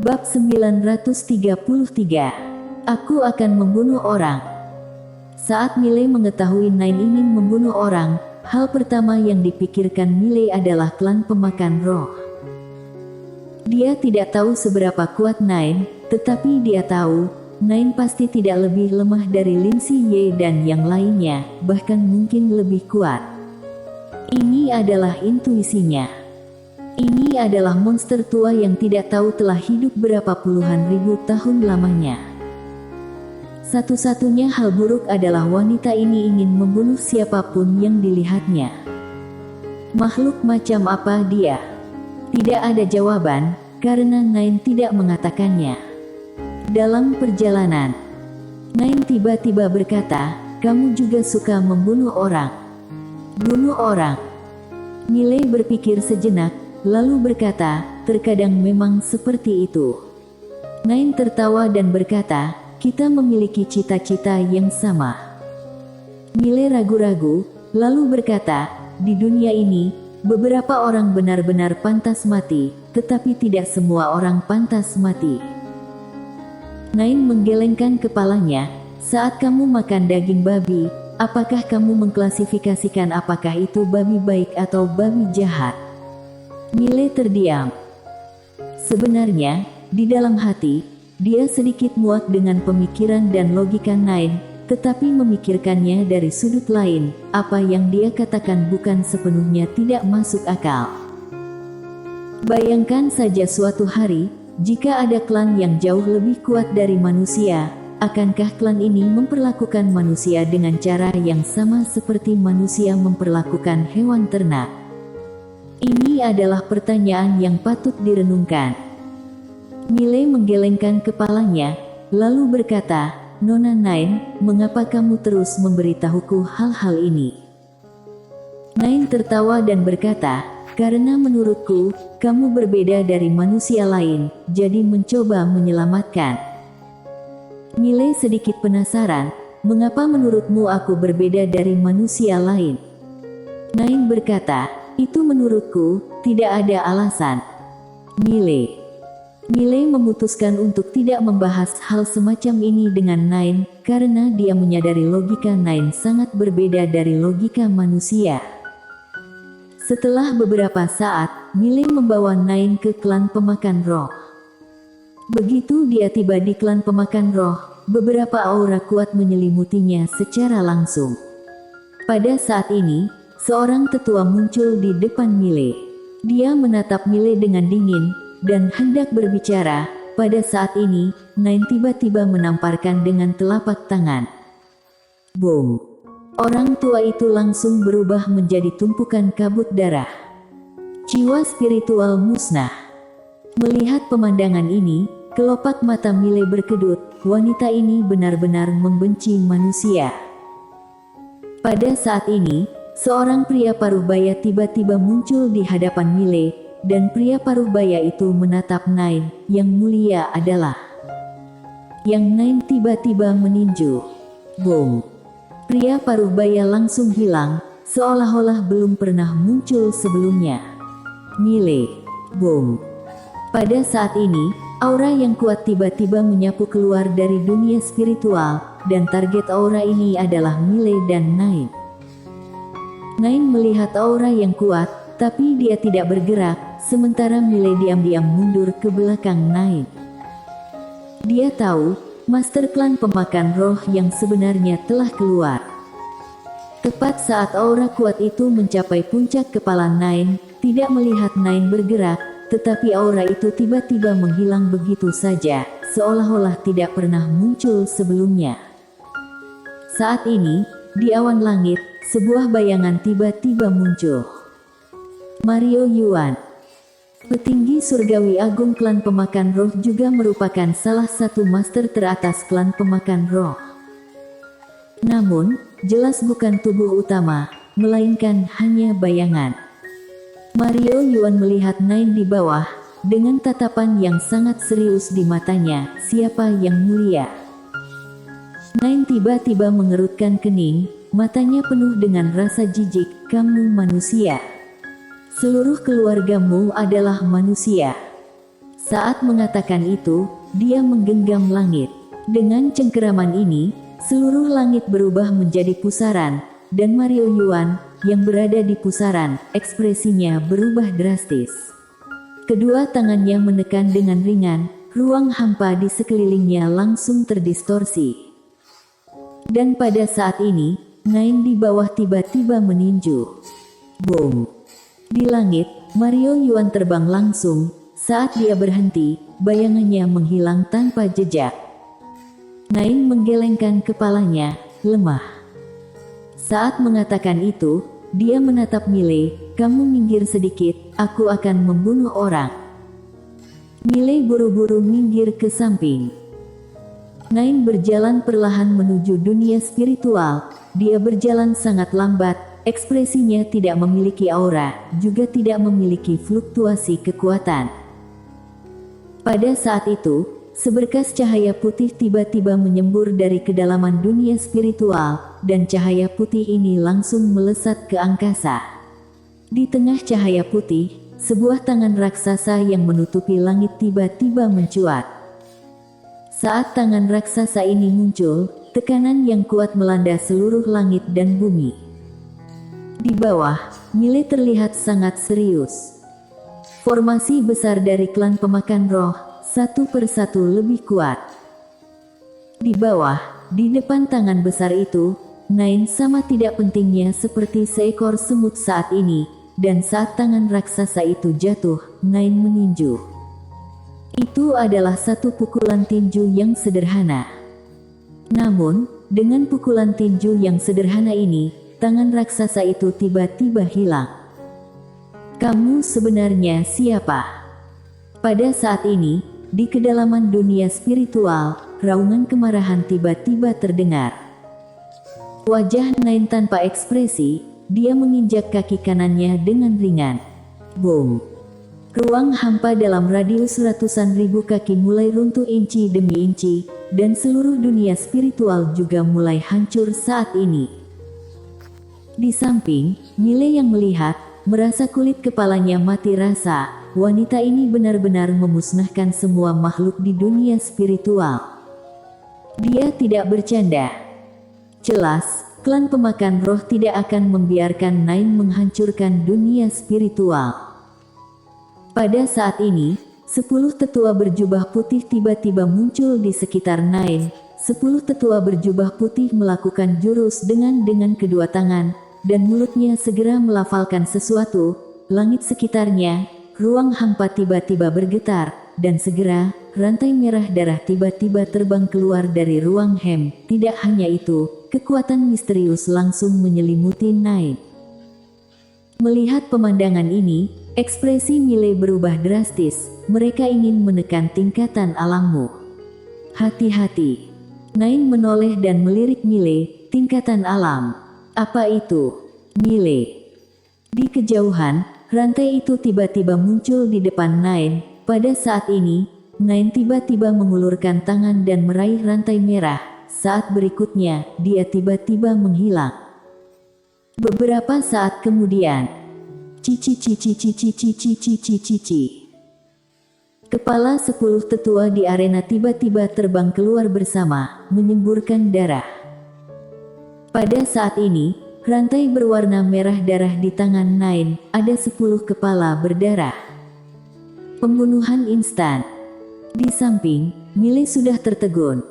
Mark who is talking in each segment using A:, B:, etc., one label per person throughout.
A: Bab 933. Aku akan membunuh orang. Saat Miley mengetahui Nine ingin membunuh orang, hal pertama yang dipikirkan Miley adalah klan pemakan roh. Dia tidak tahu seberapa kuat Nine, tetapi dia tahu, Nine pasti tidak lebih lemah dari Lindsay Ye dan yang lainnya, bahkan mungkin lebih kuat. Ini adalah intuisinya. Ini adalah monster tua yang tidak tahu telah hidup berapa puluhan ribu tahun lamanya. Satu-satunya hal buruk adalah wanita ini ingin membunuh siapapun yang dilihatnya. Makhluk macam apa dia? Tidak ada jawaban, karena Nine tidak mengatakannya. Dalam perjalanan, Nine tiba-tiba berkata, "Kamu juga suka membunuh orang." Bunuh orang. Miley berpikir sejenak, lalu berkata, "Terkadang memang seperti itu." Nine tertawa dan berkata, "Kita memiliki cita-cita yang sama." Miley ragu-ragu, lalu berkata, "Di dunia ini, beberapa orang benar-benar pantas mati, tetapi tidak semua orang pantas mati." Nine menggelengkan kepalanya. "Saat kamu makan daging babi, apakah kamu mengklasifikasikan apakah itu babi baik atau babi jahat?" Miley terdiam. Sebenarnya, di dalam hati, dia sedikit muak dengan pemikiran dan logika Nine, tetapi memikirkannya dari sudut lain, apa yang dia katakan bukan sepenuhnya tidak masuk akal. Bayangkan saja suatu hari, jika ada klan yang jauh lebih kuat dari manusia, akankah klan ini memperlakukan manusia dengan cara yang sama seperti manusia memperlakukan hewan ternak? Ini adalah pertanyaan yang patut direnungkan. Miley menggelengkan kepalanya, lalu berkata, "Nona Nine, mengapa kamu terus memberitahuku hal-hal ini?" Nine tertawa dan berkata, "Karena menurutku, kamu berbeda dari manusia lain, jadi mencoba menyelamatkan." Miley sedikit penasaran, "Mengapa menurutmu aku berbeda dari manusia lain?" Nine berkata, "Itu menurutku, tidak ada alasan." Miley memutuskan untuk tidak membahas hal semacam ini dengan Nine, karena dia menyadari logika Nine sangat berbeda dari logika manusia. Setelah beberapa saat, Miley membawa Nine ke klan pemakan roh. Begitu dia tiba di klan pemakan roh, beberapa aura kuat menyelimutinya secara langsung. Pada saat ini, seorang tetua muncul di depan Miley. Dia menatap Miley dengan dingin, dan hendak berbicara. Pada saat ini, Nine tiba-tiba menamparkan dengan telapak tangan. Boom! Orang tua itu langsung berubah menjadi tumpukan kabut darah. Jiwa spiritual musnah. Melihat pemandangan ini, kelopak mata Miley berkedut. Wanita ini benar-benar membenci manusia. Pada saat ini, seorang pria paruh-baya tiba-tiba muncul di hadapan Miley, dan pria paruh-baya itu menatap Nine. Yang mulia adalah yang Nine tiba-tiba meninju. Boom! Pria paruh-baya langsung hilang, seolah-olah belum pernah muncul sebelumnya. Miley. Boom! Pada saat ini, aura yang kuat tiba-tiba menyapu keluar dari dunia spiritual, dan target aura ini adalah Miley dan Nine. Nine melihat aura yang kuat, tapi dia tidak bergerak, sementara Miley diam-diam mundur ke belakang Nine. Dia tahu, Master Klan pemakan roh yang sebenarnya telah keluar. Tepat saat aura kuat itu mencapai puncak kepala Nine, tidak melihat Nine bergerak, tetapi aura itu tiba-tiba menghilang begitu saja, seolah-olah tidak pernah muncul sebelumnya. Saat ini, di awan langit, sebuah bayangan tiba-tiba muncul. Mario Yuan, petinggi surgawi agung klan pemakan roh, juga merupakan salah satu master teratas klan pemakan roh. Namun, jelas bukan tubuh utama, melainkan hanya bayangan. Mario Yuan melihat Nine di bawah, dengan tatapan yang sangat serius di matanya. "Siapa yang mulia?" Nine tiba-tiba mengerutkan kening, matanya penuh dengan rasa jijik. "Kamu manusia. Seluruh keluargamu adalah manusia." Saat mengatakan itu, dia menggenggam langit. Dengan cengkeraman ini, seluruh langit berubah menjadi pusaran, dan Mario Yuan, yang berada di pusaran, ekspresinya berubah drastis. Kedua tangannya menekan dengan ringan, ruang hampa di sekelilingnya langsung terdistorsi. Dan pada saat ini, Nain di bawah tiba-tiba meninju. Boom! Di langit, Mario Yuan terbang langsung. Saat dia berhenti, bayangannya menghilang tanpa jejak. Nain menggelengkan kepalanya, lemah. Saat mengatakan itu, dia menatap Milei, "Kamu minggir sedikit, aku akan membunuh orang." Milei buru-buru minggir ke samping. Nain berjalan perlahan menuju dunia spiritual. Dia berjalan sangat lambat, ekspresinya tidak memiliki aura, juga tidak memiliki fluktuasi kekuatan. Pada saat itu, seberkas cahaya putih tiba-tiba menyembur dari kedalaman dunia spiritual, dan cahaya putih ini langsung melesat ke angkasa. Di tengah cahaya putih, sebuah tangan raksasa yang menutupi langit tiba-tiba mencuat. Saat tangan raksasa ini muncul, tekanan yang kuat melanda seluruh langit dan bumi. Di bawah, Milei terlihat sangat serius. Formasi besar dari klan pemakan roh, satu persatu lebih kuat. Di bawah, di depan tangan besar itu, Nain sama tidak pentingnya seperti seekor semut saat ini, dan saat tangan raksasa itu jatuh, Nain meninju. Itu adalah satu pukulan tinju yang sederhana. Namun, dengan pukulan tinju yang sederhana ini, tangan raksasa itu tiba-tiba hilang. Kamu sebenarnya siapa? Pada saat ini, di kedalaman dunia spiritual, raungan kemarahan tiba-tiba terdengar. Wajah Nain tanpa ekspresi, dia menginjak kaki kanannya dengan ringan. Boom! Ruang hampa dalam radius ratusan ribu kaki mulai runtuh inci demi inci, dan seluruh dunia spiritual juga mulai hancur saat ini. Di samping, Milei yang melihat, merasa kulit kepalanya mati rasa. Wanita ini benar-benar memusnahkan semua makhluk di dunia spiritual. Dia tidak bercanda. Jelas, klan pemakan roh tidak akan membiarkan Nain menghancurkan dunia spiritual. Pada saat ini, 10 tetua berjubah putih tiba-tiba muncul di sekitar Nain. 10 tetua berjubah putih melakukan jurus dengan kedua tangan, dan mulutnya segera melafalkan sesuatu. Langit sekitarnya, ruang hampa tiba-tiba bergetar, dan segera, rantai merah darah tiba-tiba terbang keluar dari ruang hem. Tidak hanya itu, kekuatan misterius langsung menyelimuti Nain. Melihat pemandangan ini, ekspresi Milei berubah drastis. Mereka ingin menekan tingkatan alammu. Hati-hati. Nain menoleh dan melirik Milei, tingkatan alam. Apa itu? Milei. Di kejauhan, rantai itu tiba-tiba muncul di depan Nain. Pada saat ini, Nain tiba-tiba mengulurkan tangan dan meraih rantai merah. Saat berikutnya, dia tiba-tiba menghilang. Beberapa saat kemudian, cici. Kepala 10 tetua di arena tiba-tiba terbang keluar bersama, menyemburkan darah. Pada saat ini, rantai berwarna merah darah di tangan Nain, ada 10 kepala berdarah. Pembunuhan instan. Di samping, Milei sudah tertegun.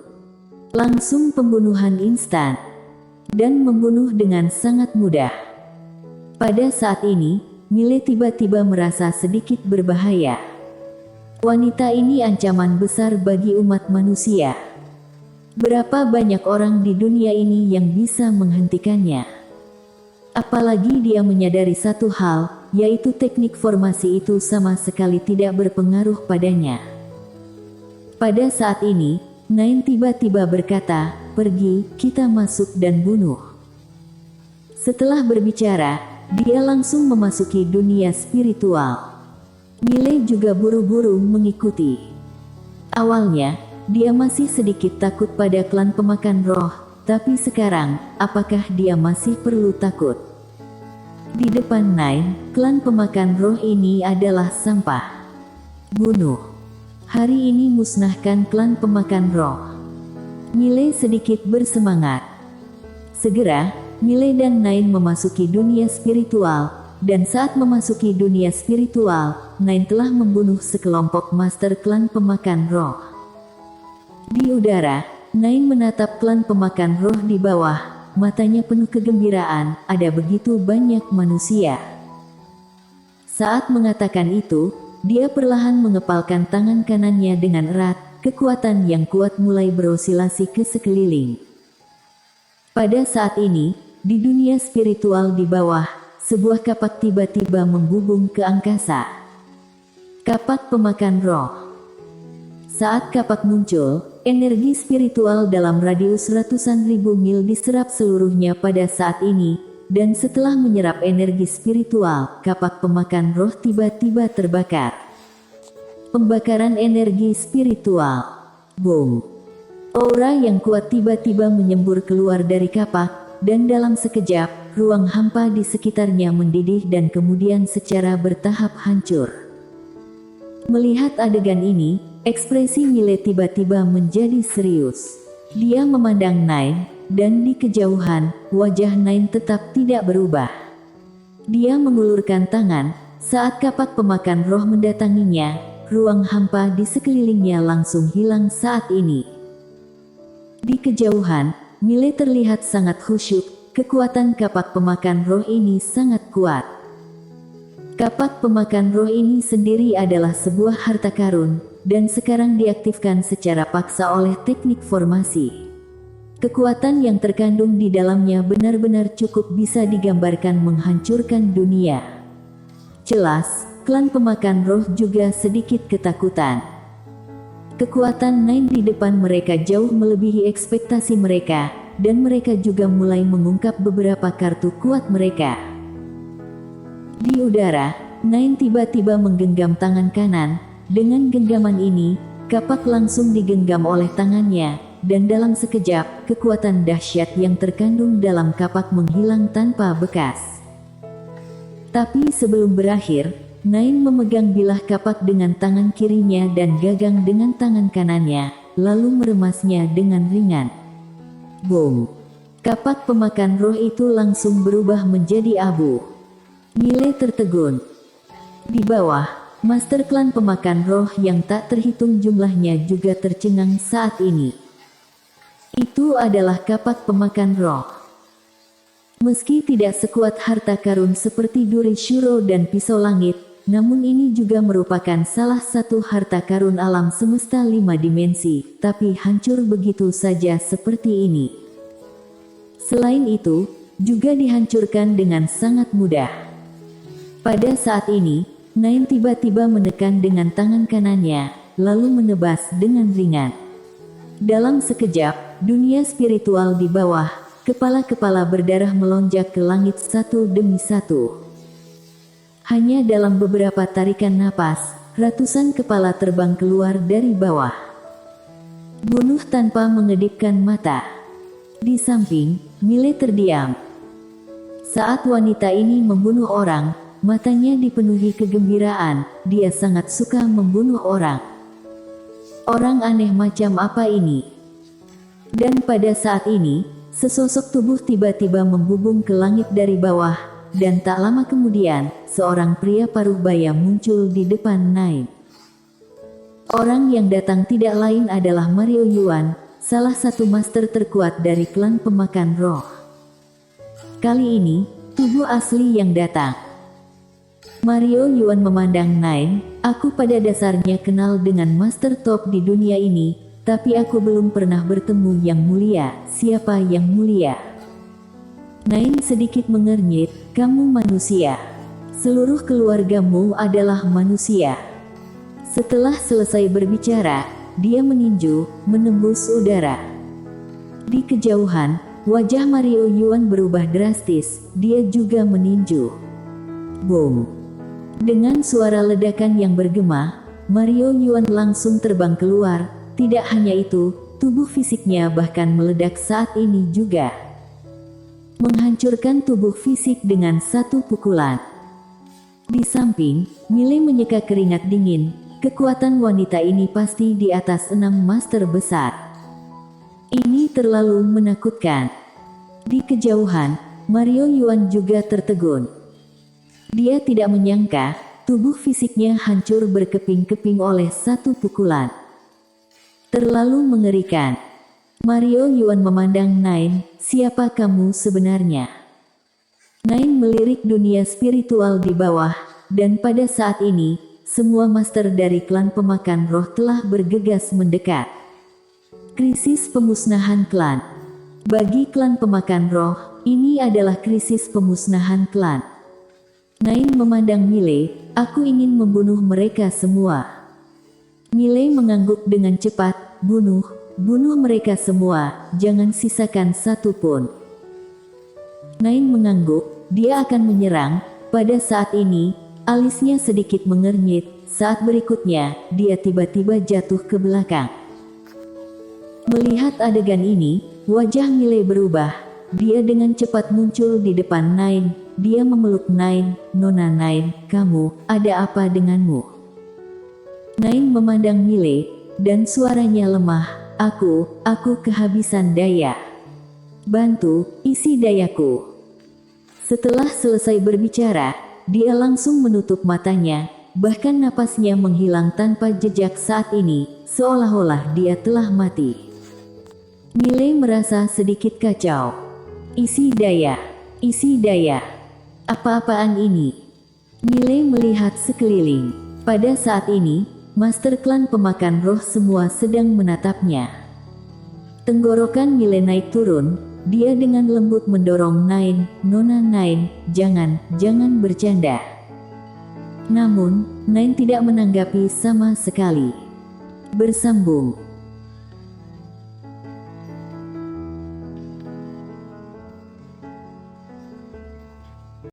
A: Langsung pembunuhan instan. Dan membunuh dengan sangat mudah. Pada saat ini, Milei tiba-tiba merasa sedikit berbahaya. Wanita ini ancaman besar bagi umat manusia. Berapa banyak orang di dunia ini yang bisa menghentikannya? Apalagi dia menyadari satu hal, yaitu teknik formasi itu sama sekali tidak berpengaruh padanya. Pada saat ini, Nain tiba-tiba berkata, "Pergi, kita masuk dan bunuh." Setelah berbicara, dia langsung memasuki dunia spiritual. Milei juga buru-buru mengikuti. Awalnya, dia masih sedikit takut pada klan pemakan roh, tapi sekarang, apakah dia masih perlu takut? Di depan Nain, klan pemakan roh ini adalah sampah. Bunuh. Hari ini musnahkan klan pemakan roh. Mile sedikit bersemangat. Segera, Mile dan Nine memasuki dunia spiritual, dan saat memasuki dunia spiritual, Nine telah membunuh sekelompok master klan pemakan roh. Di udara, Nine menatap klan pemakan roh di bawah, matanya penuh kegembiraan, ada begitu banyak manusia. Saat mengatakan itu, dia perlahan mengepalkan tangan kanannya dengan erat, kekuatan yang kuat mulai berosilasi ke sekeliling. Pada saat ini, di dunia spiritual di bawah, sebuah kapak tiba-tiba membubung ke angkasa. Kapak pemakan roh. Saat kapak muncul, energi spiritual dalam radius ratusan ribu mil diserap seluruhnya pada saat ini. Dan setelah menyerap energi spiritual, kapak pemakan roh tiba-tiba terbakar. Pembakaran energi spiritual. Boom. Aura yang kuat tiba-tiba menyembur keluar dari kapak, dan dalam sekejap, ruang hampa di sekitarnya mendidih dan kemudian secara bertahap hancur. Melihat adegan ini, ekspresi Mile tiba-tiba menjadi serius. Dia memandang Nine, dan di kejauhan, wajah Nine tetap tidak berubah. Dia mengulurkan tangan, saat kapak pemakan roh mendatanginya, ruang hampa di sekelilingnya langsung hilang saat ini. Di kejauhan, Mile terlihat sangat khusyuk, kekuatan kapak pemakan roh ini sangat kuat. Kapak pemakan roh ini sendiri adalah sebuah harta karun, dan sekarang diaktifkan secara paksa oleh teknik formasi. Kekuatan yang terkandung di dalamnya benar-benar cukup bisa digambarkan menghancurkan dunia. Jelas, klan pemakan roh juga sedikit ketakutan. Kekuatan Nine di depan mereka jauh melebihi ekspektasi mereka, dan mereka juga mulai mengungkap beberapa kartu kuat mereka. Di udara, Nine tiba-tiba menggenggam tangan kanan. Dengan genggaman ini, kapak langsung digenggam oleh tangannya. Dan dalam sekejap, kekuatan dahsyat yang terkandung dalam kapak menghilang tanpa bekas. Tapi sebelum berakhir, Nine memegang bilah kapak dengan tangan kirinya dan gagang dengan tangan kanannya, lalu meremasnya dengan ringan. Boom! Kapak pemakan roh itu langsung berubah menjadi abu. Mile tertegun. Di bawah, master klan pemakan roh yang tak terhitung jumlahnya juga tercengang saat ini. Itu adalah kapak pemakan roh. Meski tidak sekuat harta karun seperti duri Shuro dan pisau langit, namun ini juga merupakan salah satu harta karun alam semesta 5 dimensi, tapi hancur begitu saja seperti ini. Selain itu, juga dihancurkan dengan sangat mudah. Pada saat ini, Nine tiba-tiba menekan dengan tangan kanannya, lalu menebas dengan ringan. Dalam sekejap, dunia spiritual di bawah, kepala-kepala berdarah melonjak ke langit satu demi satu. Hanya dalam beberapa tarikan napas, ratusan kepala terbang keluar dari bawah. Bunuh tanpa mengedipkan mata. Di samping, Mile terdiam. Saat wanita ini membunuh orang, matanya dipenuhi kegembiraan, dia sangat suka membunuh orang. Orang aneh macam apa ini? Dan pada saat ini, sesosok tubuh tiba-tiba membubung ke langit dari bawah, dan tak lama kemudian, seorang pria paruh baya muncul di depan Nine. Orang yang datang tidak lain adalah Mario Yuan, salah satu master terkuat dari klan pemakan roh. Kali ini, tubuh asli yang datang. Mario Yuan memandang Nine, aku pada dasarnya kenal dengan master top di dunia ini, tapi aku belum pernah bertemu yang mulia. Siapa yang mulia? Nine sedikit mengernyit, kamu manusia. Seluruh keluargamu adalah manusia. Setelah selesai berbicara, dia meninju, menembus udara. Di kejauhan, wajah Mario Yuan berubah drastis, dia juga meninju. Boom! Dengan suara ledakan yang bergema, Mario Yuan langsung terbang keluar. Tidak hanya itu, tubuh fisiknya bahkan meledak saat ini juga. Menghancurkan tubuh fisik dengan satu pukulan. Di samping, Mile menyeka keringat dingin. Kekuatan wanita ini pasti di atas 6 master besar. Ini terlalu menakutkan. Di kejauhan, Mario Yuan juga tertegun. Dia tidak menyangka, tubuh fisiknya hancur berkeping-keping oleh satu pukulan. Terlalu mengerikan. Mario Yuan memandang Nine, siapa kamu sebenarnya? Nine melirik dunia spiritual di bawah, dan pada saat ini, semua master dari klan pemakan roh telah bergegas mendekat. Krisis pemusnahan klan. Bagi klan pemakan roh, ini adalah krisis pemusnahan klan. Nine memandang Mile, aku ingin membunuh mereka semua. Mile mengangguk dengan cepat, bunuh mereka semua, jangan sisakan satu pun. Nine mengangguk, dia akan menyerang. Pada saat ini, alisnya sedikit mengernyit, saat berikutnya, dia tiba-tiba jatuh ke belakang. Melihat adegan ini, wajah Mile berubah. Dia dengan cepat muncul di depan Nine. Dia memeluk Nine, Nona Nine, kamu, ada apa denganmu? Nine memandang Mile, dan suaranya lemah, aku kehabisan daya. Bantu, isi dayaku. Setelah selesai berbicara, dia langsung menutup matanya, bahkan napasnya menghilang tanpa jejak saat ini, seolah-olah dia telah mati. Mile merasa sedikit kacau. Isi daya. Apa-apaan ini? Mile melihat sekeliling. Pada saat ini, master klan pemakan roh semua sedang menatapnya. Tenggorokan Mile naik turun, dia dengan lembut mendorong Nine, Nona Nine, jangan bercanda. Namun, Nine tidak menanggapi sama sekali. Bersambung.